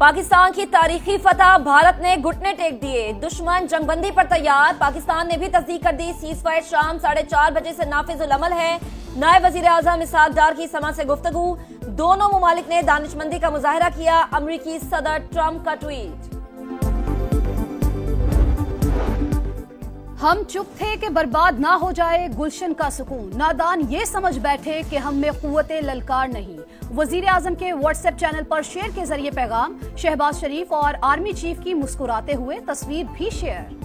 पाकिस्तान की तारीखी फतह, भारत ने घुटने टेक दिए, दुश्मन जंगबंदी पर तैयार। पाकिस्तान ने भी तस्दीक कर दी, सीजफायर शाम 4:30 बजे से नाफिजुल अमल है। नायब वजीर आजम इसहाक डार की समा से गुफ्तगू, दोनों मुमालिक ने दानिशमंदी का मुजाहिरा किया। अमरीकी सदर ट्रंप का ट्वीट। हम चुप थे कि बर्बाद ना हो जाए गुलशन का सुकून, नादान ये समझ बैठे कि हम में कुव्वते ललकार नहीं। वजीर आजम के व्हाट्सएप चैनल पर शेयर के जरिए पैगाम, शहबाज शरीफ और आर्मी चीफ की मुस्कुराते हुए तस्वीर भी शेयर।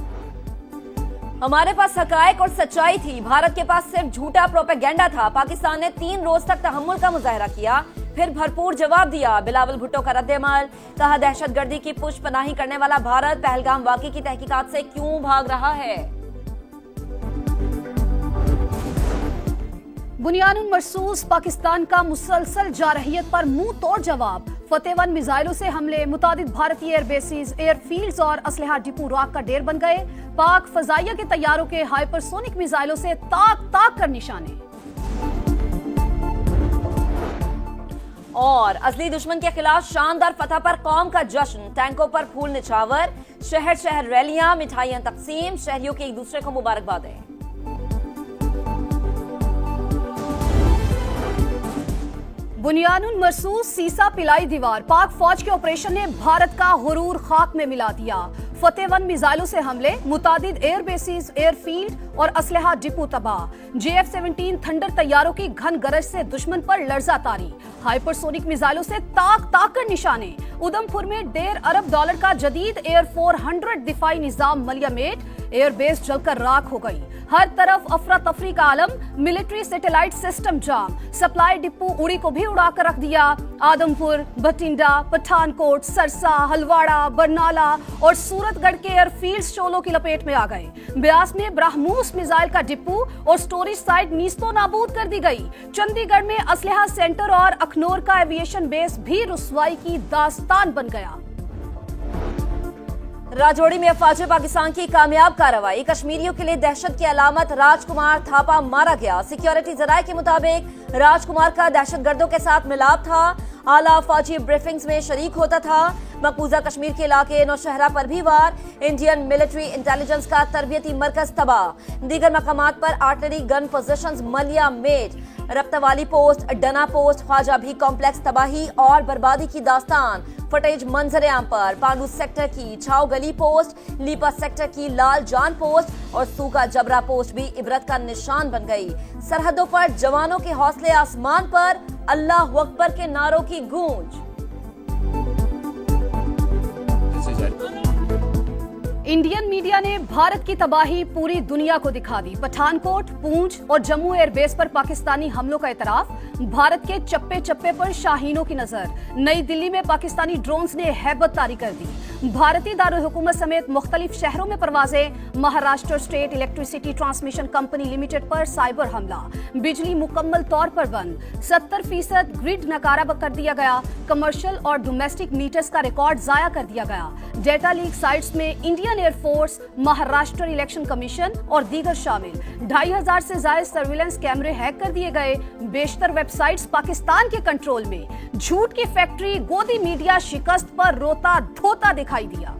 हमारे पास हकायक और सच्चाई थी, भारत के पास सिर्फ झूठा प्रोपेगेंडा था। पाकिस्तान ने 3 रोज तक तहम्मुल का मुजाहिरा किया, फिर भरपूर जवाब दिया। बिलावल भुट्टो का रद्द-ए-अमल, कहा दहशतगर्दी की पुष्पनाही करने वाला भारत पहलगाम वाक़ई की तहकीकात से क्यों भाग रहा है। बुनियानुल मरसूस, पाकिस्तान का मुसलसल जारहियत पर मुंह तोड़ जवाब। फतेह 1 मिसाइलों से हमले, मुतादिद भारतीय एयरबेसिस, एयरफील्ड्स और असलहा डिपो राख का ढेर बन गए। पाक फजाइया के तैयारों के हाइपरसोनिक मिसाइलों से ताक ताक कर निशाने। और असली दुश्मन के खिलाफ शानदार फतह पर कौम का जश्न, टैंकों पर फूल निछावर, शहर शहर रैलियां, मिठाइयां तकसीम, शहरियों के एक दूसरे को मुबारकबादें। बुनियानुल मरसूस, सीसा पिलाई दीवार, पाक फौज के ऑपरेशन ने भारत का गुरूर खाक में मिला दिया। फतेह 1 मिसाइलों से हमले, मुतादिद एयरबेसिस, एयरफील्ड और असलहा डिपो तबाह। JF-17 थंडर तैयारों की घन गरज से दुश्मन पर लर्जा तारी, हाइपरसोनिक मिसाइलों से ताक ताक कर निशाने। उधमपुर में $1.5 अरब का जदीद एयर 400 दिफाई निजाम मलियामेट, एयरबेस जलकर राख हो गई। हर तरफ अफरा तफरी का आलम, मिलिट्री सैटेलाइट सिस्टम जाम, सप्लाई डिपो उड़ी को भी उड़ा कर रख दिया। आदमपुर, भटिंडा, पठानकोट, सरसा, हलवाड़ा, बरनाला और सूरतगढ़ के एयरफील्ड शोलों की लपेट में आ गए। ब्यास में ब्राह्मोस मिसाइल का डिपो और स्टोरेज साइट नीस्तो नाबूद कर दी गई। चंडीगढ़ में असलहा सेंटर और अखनौर का एविएशन बेस भी रुसवाई की दास्तान बन गया। राजौरी में अफवाज पाकिस्तान की कामयाब कार्रवाई, कश्मीरियों के लिए दहशत की अलामत, राजकुमार थापा मारा गया। सिक्योरिटी जराये के मुताबिक राजकुमार का दहशतगर्दों के साथ मिलाप था, आला फौजी ब्रीफिंग्स में शरीक होता था। मकबूजा कश्मीर के इलाके नौशहरा पर भी वार, इंडियन मिलिट्री इंटेलिजेंस का तरबियती मरकज तबाह। दीगर मकामात पर आर्टिलरी गन पोजीशंस, मलिया मेट, रफ्तावाली पोस्ट, डना पोस्ट, ख्वाजा भी कॉम्प्लेक्स, तबाही और बर्बादी की दास्तान। फुटेज मंजर आम पर पांडू सेक्टर की छाव गली पोस्ट, लीपा सेक्टर की लाल जान पोस्ट और सूगा जबरा पोस्ट भी इबरत का निशान बन गई। सरहदों पर जवानों के हौसले आसमान पर, अल्लाह अकबर के नारों की गूंज। इंडियन मीडिया ने भारत की तबाही पूरी दुनिया को दिखा दी। पठानकोट, पूंछ और जम्मू एयरबेस पर पाकिस्तानी हमलों का एतराफ, भारत के चप्पे चप्पे पर शाहीनों की नजर। नई दिल्ली में पाकिस्तानी ड्रोन्स ने हैबत तारी कर दी। भारतीय दारुल हुकूमत समेत मुख्तलिफ शहरों में परवाजें। Maharashtra state electricity transmission company limited पर साइबर हमला, बिजली मुकम्मल तौर पर बंद। 70% ग्रिड नकारा कर दिया गया। कमर्शियल और डोमेस्टिक मीटर्स का रिकॉर्ड जाया कर दिया गया। डेटा लीक साइट्स में Indian air force, Maharashtra election commission और दीगर शामिल। 2500 से ज्यादा सर्विलेंस कैमरे हैक कर दिए गए। बेशतर वेबसाइट्स पाकिस्तान के कंट्रोल में। झूठ की फैक्ट्री, गोदी मीडिया शिकस्त पर रोता धोता दिखाई दिया।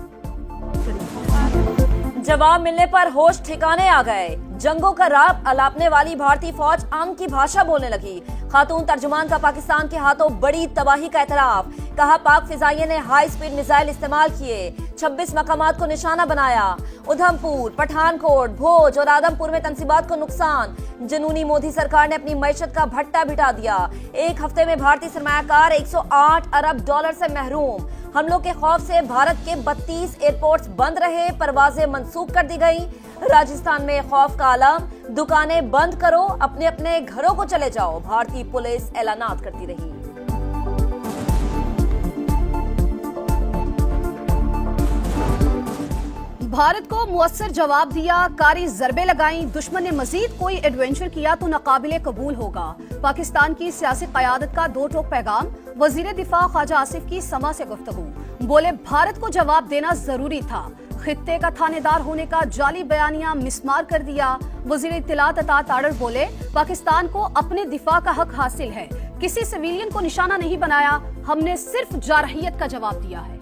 जवाब मिलने पर होश ठिकाने आ गए। जंगों का राग अलापने वाली भारतीय फौज आम की भाषा बोलने लगी। खातून तर्जुमान का पाकिस्तान के हाथों बड़ी तबाही का एतराफ, कहा पाक फिजाइये ने हाई स्पीड मिसाइल इस्तेमाल किए, 26 मकामात को निशाना बनाया। उधमपुर, पठानकोट, भोज और आदमपुर में तंसीबात को नुकसान। जनूनी मोदी सरकार ने अपनी मईशत का भट्टा बिठा दिया। एक हफ्ते में भारतीय सरमायाकार $108 अरब से महरूम। हमलों के खौफ से भारत के 32 एयरपोर्ट्स बंद रहे, परवाजें मंसूख कर दी गई। राजस्थान में खौफ का आलम, दुकानें बंद करो, अपने अपने घरों को चले जाओ, भारतीय पुलिस ऐलानात करती रही। भारत को मुअस्सर जवाब दिया, कारी ज़रबे लगाई। दुश्मन ने मजीद कोई एडवेंचर किया तो नाकाबिले कबूल होगा। पाकिस्तान की सियासी क़यादत का 2 टोक पैगाम, वज़ीर दिफा ख्वाजा आसिफ की समा से गुफ्तगू, बोले भारत को जवाब देना जरूरी था। खित्ते का थानेदार होने का जाली बयानिया मिसमार कर दिया। वज़ीर इत्तलात अता ताड़र बोले पाकिस्तान को अपने दिफा का हक हासिल है, किसी सिविलियन को निशाना नहीं बनाया, हमने सिर्फ जारहियत का जवाब दिया है।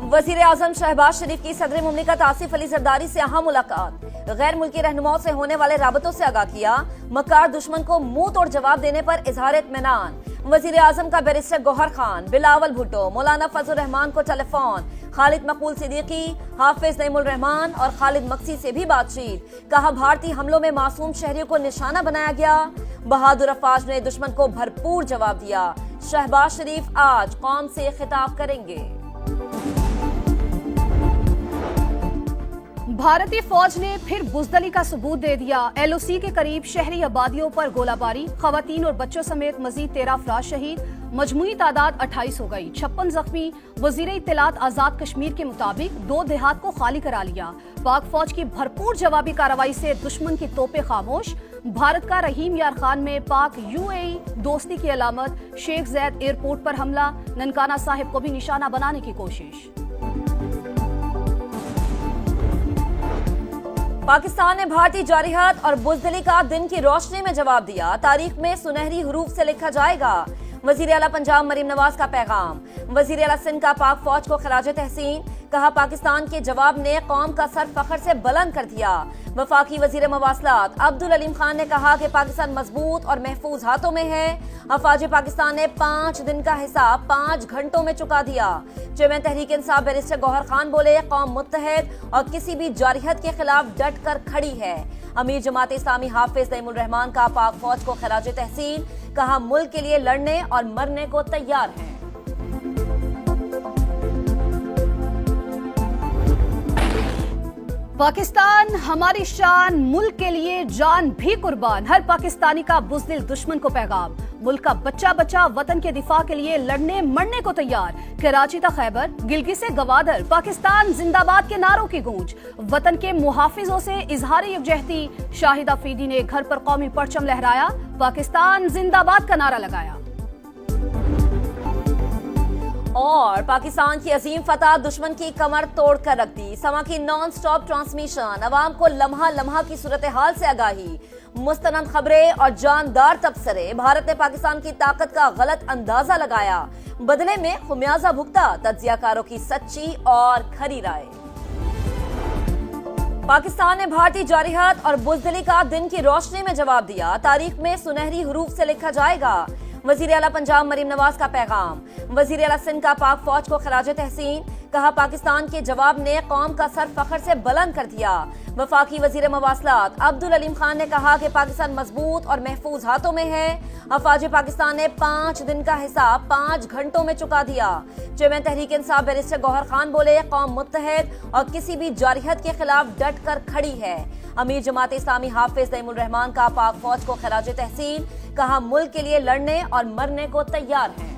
वजीर आजम शहबाज शरीफ की सदर मुमलिकत आसिफ अली जरदारी से अहम मुलाकात, गैर मुल्की रहनुमाओं से होने वाले राबतों से आगाह किया, मक्कार दुश्मन को मुंह तोड़ जवाब देने पर इजहार इत्मीनान। वजीर आजम का बैरिस्टर गौहर खान, बिलावल भुट्टो, मौलाना फजल रहमान को टेलीफोन, खालिद मकबूल सिद्दीकी, हाफिज नईमुल रहमान और खालिद मक्सी से भी बातचीत। कहा भारतीय हमलों में मासूम शहरियों को निशाना बनाया गया। बहादुर अफवाज ने दुश्मन को भरपूर जवाब दिया। शहबाज शरीफ आज कौम से खिताब करेंगे। भारतीय फौज ने फिर बुजदली का सबूत दे दिया। एलओसी के करीब शहरी आबादियों पर गोलाबारी, खवातीन और बच्चों समेत मजीद 13 अफराद शहीद, मजमूई तादाद 28 हो गई, 56 जख्मी। वजीर इत्तलात आजाद कश्मीर के मुताबिक 2 देहात को खाली करा लिया। पाक फौज की भरपूर जवाबी कार्रवाई से दुश्मन की तोपें खामोश। भारत का रहीम यार खान में पाक यूएई दोस्ती की अलामत, शेख जैद एयरपोर्ट पर हमला, ननकाना साहिब को भी निशाना बनाने की कोशिश। पाकिस्तान ने भारतीय जारिहत और बुजदली का दिन की रोशनी में जवाब दिया। तारीख में सुनहरी हरूफ से लिखा जाएगा। वजीर आला पंजाब मरीम नवाज का पैगाम। वजीर आला सिंध का पाक फौज को खराज तहसीन। कहा पाकिस्तान के जवाब ने कौम का सर फख्र से बुलंद कर दिया। वफाकी वजीर मवासलात अब्दुल अलीम खान ने कहा कि पाकिस्तान मजबूत और महफूज हाथों में है। अफवाज पाकिस्तान ने 5 दिन का हिसाब 5 घंटों में चुका दिया। चेयरमैन तहरीक इंसाफ बैरिस्टर गौहर खान बोले, कौम मुत्तहद और किसी भी जारिहत के खिलाफ डट कर खड़ी है। अमीर जमात इस्लामी हाफिज नईमुल रहमान का पाक फौज को खराज तहसीन। कहा मुल्क के लिए लड़ने और मरने को तैयार हैं। पाकिस्तान हमारी शान, मुल्क के लिए जान भी कुर्बान। हर पाकिस्तानी का बुज़दिल दुश्मन को पैगाम। मुल्क का बच्चा बच्चा वतन के दिफा के लिए लड़ने मरने को तैयार। कराची तक खैबर, गिलगित से गवादर, पाकिस्तान जिंदाबाद के नारों की गूंज। वतन के मुहाफिजों से इजहार यकजहती। शाहिद अफरीदी ने घर पर कौमी परचम लहराया, पाकिस्तान जिंदाबाद का नारा लगाया। और पाकिस्तान की अजीम फतह दुश्मन की कमर तोड़ कर रख दी। समा की नॉन स्टॉप ट्रांसमिशन, अवाम को लम्हा लम्हा की सूरत हाल से आगाही, मुस्तनद खबरें और जानदार तबसरे। भारत ने पाकिस्तान की ताकत का गलत अंदाजा लगाया, बदले में खुमियाजा भुगता। तज्जियाकारों की सच्ची और खरी राय। पाकिस्तान ने भारतीय जारिहत और बुजदली का दिन की रोशनी में जवाब दिया। तारीख में सुनहरी हरूफ से लिखा जाएगा। वजीर आला पंजाब मरीम नवाज का पैगाम। वजीर आला सिंध का पाक फौज को खराज तहसीन। कहा पाकिस्तान के जवाब ने कौम का सर फख्र से बुलंद कर दिया। वफाकी वजीर मवासलात अब्दुल अलीम खान ने कहा कि पाकिस्तान मजबूत और महफूज हाथों में है। अफवाज पाकिस्तान ने 5 दिन का हिसाब 5 घंटों में चुका दिया। चेयरमैन तहरीक इंसाफ बैरिस्टर गौहर खान बोले, कौम मुत्तहद और किसी भी जारिहत के खिलाफ डट कर खड़ी है। अमीर जमात इस्लामी हाफिज नईमुल रहमान का पाक फौज को खराज तहसीन। कहा मुल्क के लिए लड़ने और मरने को तैयार हैं।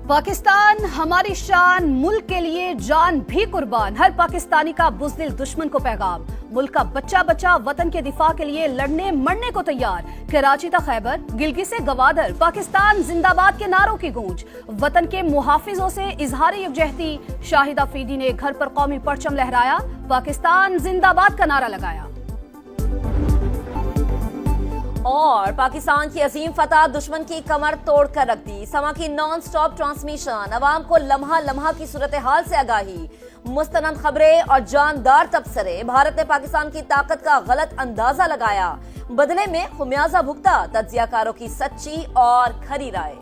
पाकिस्तान हमारी शान, मुल्क के लिए जान भी कुर्बान। हर पाकिस्तानी का बुज़दिल दुश्मन को पैगाम। मुल्क का बच्चा बच्चा वतन के दिफा के लिए लड़ने मरने को तैयार। कराची तक खैबर, गिलगित से गवादर, पाकिस्तान जिंदाबाद के नारों की गूंज। वतन के मुहाफिजों से इजहार यकजहती। शाहिद अफरीदी ने घर पर कौमी परचम लहराया, पाकिस्तान जिंदाबाद का नारा लगाया। और पाकिस्तान की अजीम फतह दुश्मन की कमर तोड़ कर रख दी। समा की नॉन स्टॉप ट्रांसमिशन, अवाम को लम्हा लम्हा की सूरत हाल से आगाही, मुस्तनद खबरें और जानदार तबसरे। भारत ने पाकिस्तान की ताकत का गलत अंदाजा लगाया, बदले में खुमियाजा भुगता। तज्जियाकारों की सच्ची और खरी राय।